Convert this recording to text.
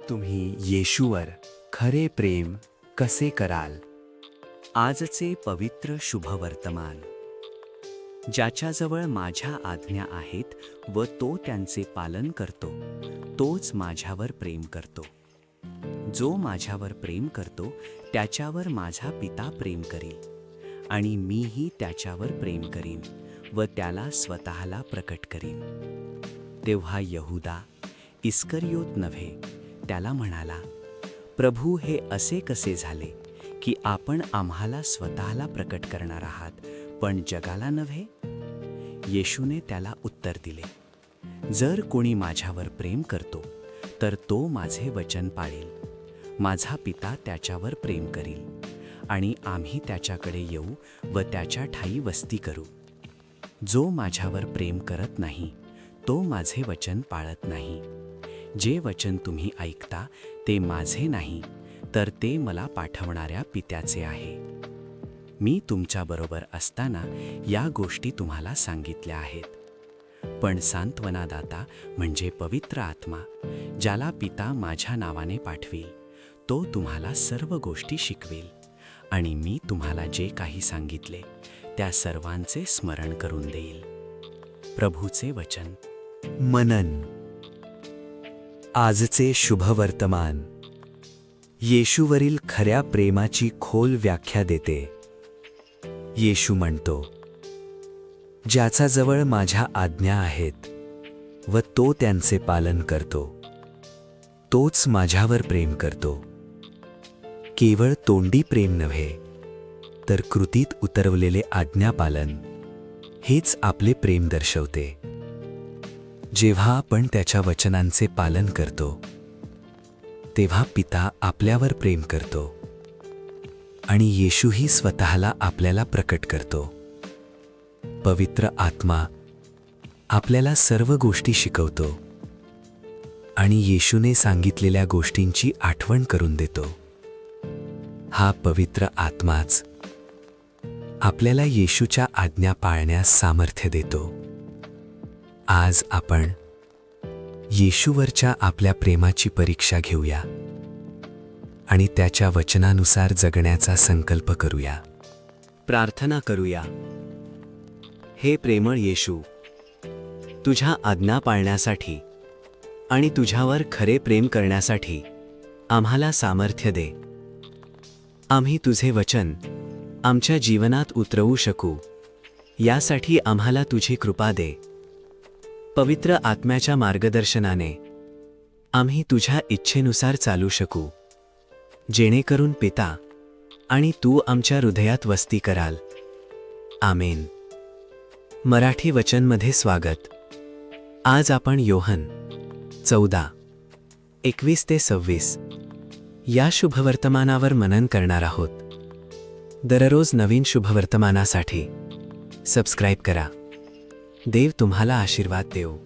तुम्ही येशूवर खरे प्रेम कसे कराल? आजचे पवित्र शुभवर्तमान. ज्याच्याजवळ माझ्या आज्ञा आहेत व तो त्यांचे पालन करतो, तोच माझ्यावर प्रेम करतो. जो माझ्यावर प्रेम करतो त्याच्यावर माझा पिता प्रेम करील, आणि मीही त्याच्यावर प्रेम करीन व त्याला स्वतःला प्रकट करीन. तेव्हा यहूदा, इस्करियोत नव्हे, त्याला म्हणाला, प्रभू, हे असे कसे झाले की आपण आम्हाला स्वतःला प्रकट करणार आहात, पण जगाला नव्हे? येशूने त्याला उत्तर दिले, जर कोणी माझ्यावर प्रेम करतो तर तो माझे वचन पाळेल. माझा पिता त्याच्यावर प्रेम करील, आणि आम्ही त्याच्याकडे येऊ व त्याच्या ठायी वस्ती करू. जो माझ्यावर प्रेम करत नाही तो माझे वचन पाळत नाही. जे वचन तुम्ही ऐकता ते माझे नाही, तर ते मला पाठवणाऱ्या पित्याचे आहे. मी तुमच्याबरोबर असताना या गोष्टी तुम्हाला सांगितल्या आहेत. पण सांत्वनादाता म्हणजे पवित्र आत्मा, ज्याला पिता माझ्या नावाने पाठवील, तो तुम्हाला सर्व गोष्टी शिकवेल, आणि मी तुम्हाला जे काही सांगितले त्या सर्वांचे स्मरण करून देईल. प्रभूचे वचन. मनन. आजचे शुभवर्तमान येशूवरील खऱ्या प्रेमाची खोल व्याख्या देते. येशू म्हणतो, ज्याच्याजवळ माझ्या आज्ञा आहेत व तो त्यांचे पालन करतो, तोच माझ्यावर प्रेम करतो. केवळ तोंडी प्रेम नव्हे, तर कृतीत उतरवलेले आज्ञापालन हेच आपले प्रेम दर्शवते. जेव्हा आपण त्याच्या वचनांचे पालन करतो, तेव्हा पिता आपल्यावर प्रेम करतो, आणि येशूही स्वतःला आपल्याला प्रकट करतो. पवित्र आत्मा आपल्याला सर्व गोष्टी शिकवतो, आणि येशूने सांगितलेल्या गोष्टींची आठवण करून देतो. हा पवित्र आत्माच आपल्याला येशूच्या आज्ञा पाळण्यास सामर्थ्य देतो. आज आपण येशूवरच्या आपल्या प्रेमाची परीक्षा घेऊया आणि त्याच्या वचनानुसार जगण्याचा संकल्प करूया. प्रार्थना करूया. हे प्रेमळ येशू, तुझ्या आज्ञा पाळण्यासाठी आणि तुझ्यावर खरे प्रेम करण्यासाठी आम्हाला सामर्थ्य दे. आम्ही तुझे वचन आमच्या जीवनात उतरवू शकू, यासाठी आम्हाला तुझी कृपा दे. पवित्र आत्म्याच्या मार्गदर्शनाने आम्ही तुझ्या इच्छेनुसार चालू शकू, जेणेकरून पिता आणि तू आमच्या हृदयात वस्ती कराल. आमेन. मराठी वचनमध्ये स्वागत. आज आपण योहन 14:21-26 या शुभवर्तमानावर मनन करणार आहोत. दररोज नवीन शुभवर्तमानासाठी सबस्क्राईब करा. देव तुम्हाला आशीर्वाद देवो.